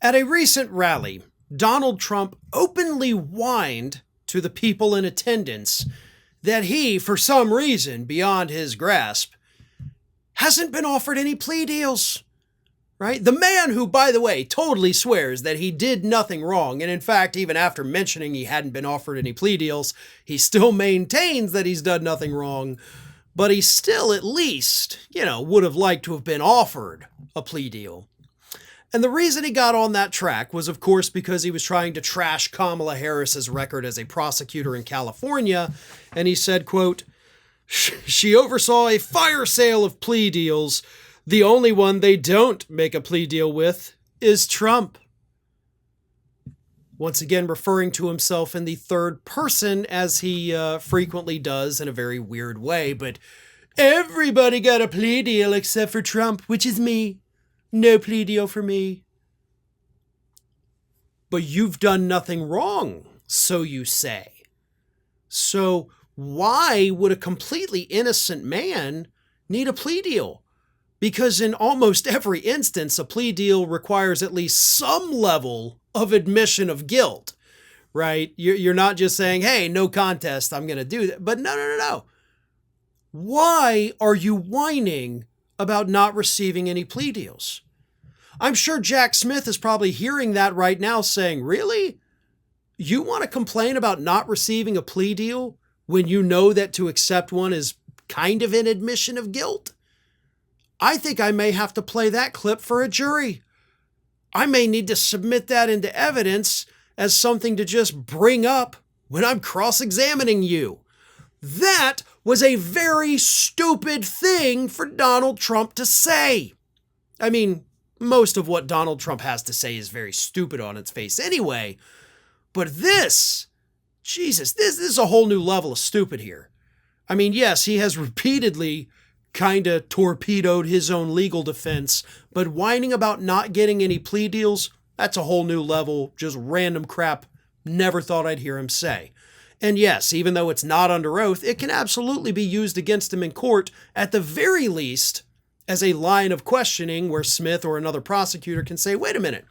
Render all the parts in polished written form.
At a recent rally, Donald Trump openly whined to the people in attendance that he, for some reason beyond his grasp, hasn't been offered any plea deals. Right? The man who, by the way, totally swears that he did nothing wrong, and in fact, even after mentioning he hadn't been offered any plea deals, he still maintains that he's done nothing wrong, but he still at least, would have liked to have been offered a plea deal. And the reason he got on that track was, of course, because he was trying to trash Kamala Harris's record as a prosecutor in California, and he said, quote, "She oversaw a fire sale of plea deals. The only one they don't make a plea deal with is Trump." Once again, referring to himself in the third person, as he frequently does in a very weird way. But everybody got a plea deal except for Trump, which is me. No plea deal for me. But you've done nothing wrong, so you say. So why would a completely innocent man need a plea deal? Because in almost every instance, a plea deal requires at least some level of admission of guilt, right? You're not just saying, hey, no contest, I'm going to do that. But no. Why are you whining about not receiving any plea deals? I'm sure Jack Smith is probably hearing that right now saying, really? You want to complain about not receiving a plea deal when you know that to accept one is kind of an admission of guilt? I think I may have to play that clip for a jury. I may need to submit that into evidence as something to just bring up when I'm cross-examining you. That was a very stupid thing for Donald Trump to say. I mean, most of what Donald Trump has to say is very stupid on its face anyway. But this is a whole new level of stupid here. I mean, yes, he has repeatedly kind of torpedoed his own legal defense, but whining about not getting any plea deals, that's a whole new level, just random crap never thought I'd hear him say. And yes, even though it's not under oath, it can absolutely be used against him in court, at the very least, as a line of questioning where Smith or another prosecutor can say, wait a minute,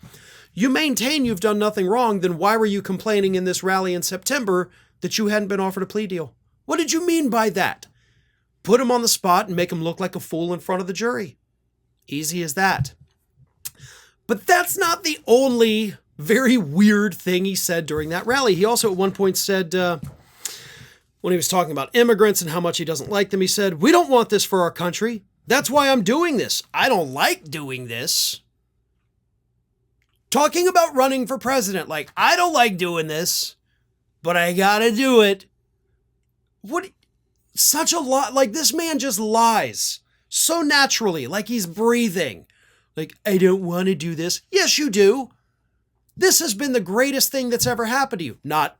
you maintain you've done nothing wrong, then why were you complaining in this rally in September that you hadn't been offered a plea deal? What did you mean by that? Put him on the spot and make him look like a fool in front of the jury. Easy as that. But that's not the only very weird thing he said during that rally. He also at one point said, when he was talking about immigrants and how much he doesn't like them, he said, "We don't want this for our country. That's why I'm doing this. I don't like doing this." Talking about running for president, like, I don't like doing this, but I gotta do it. What? Such a lot. Like, this man just lies so naturally, like he's breathing. Like, I don't want to do this. Yes, you do. This has been the greatest thing that's ever happened to you. Not,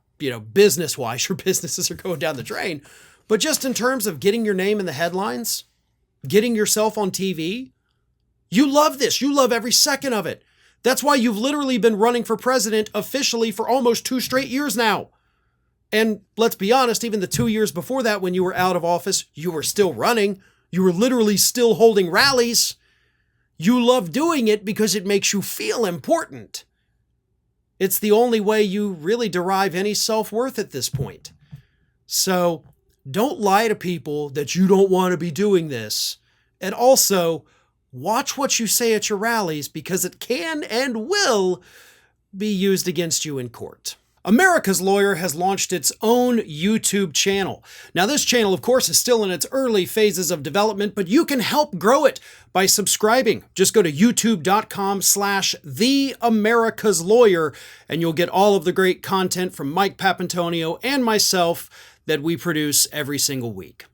business-wise, your businesses are going down the drain, but just in terms of getting your name in the headlines, getting yourself on TV. You love this. You love every second of it. That's why you've literally been running for president officially for almost 2 straight years now. And let's be honest, even the 2 years before that, when you were out of office, you were still running. You were literally still holding rallies. You love doing it because it makes you feel important. It's the only way you really derive any self-worth at this point. So don't lie to people that you don't want to be doing this. And also, watch what you say at your rallies, because it can and will be used against you in court. America's Lawyer has launched its own YouTube channel. Now, this channel, of course, is still in its early phases of development, but you can help grow it by subscribing. Just go to youtube.com/TheAmericasLawyer, and you'll get all of the great content from Mike Papantonio and myself that we produce every single week.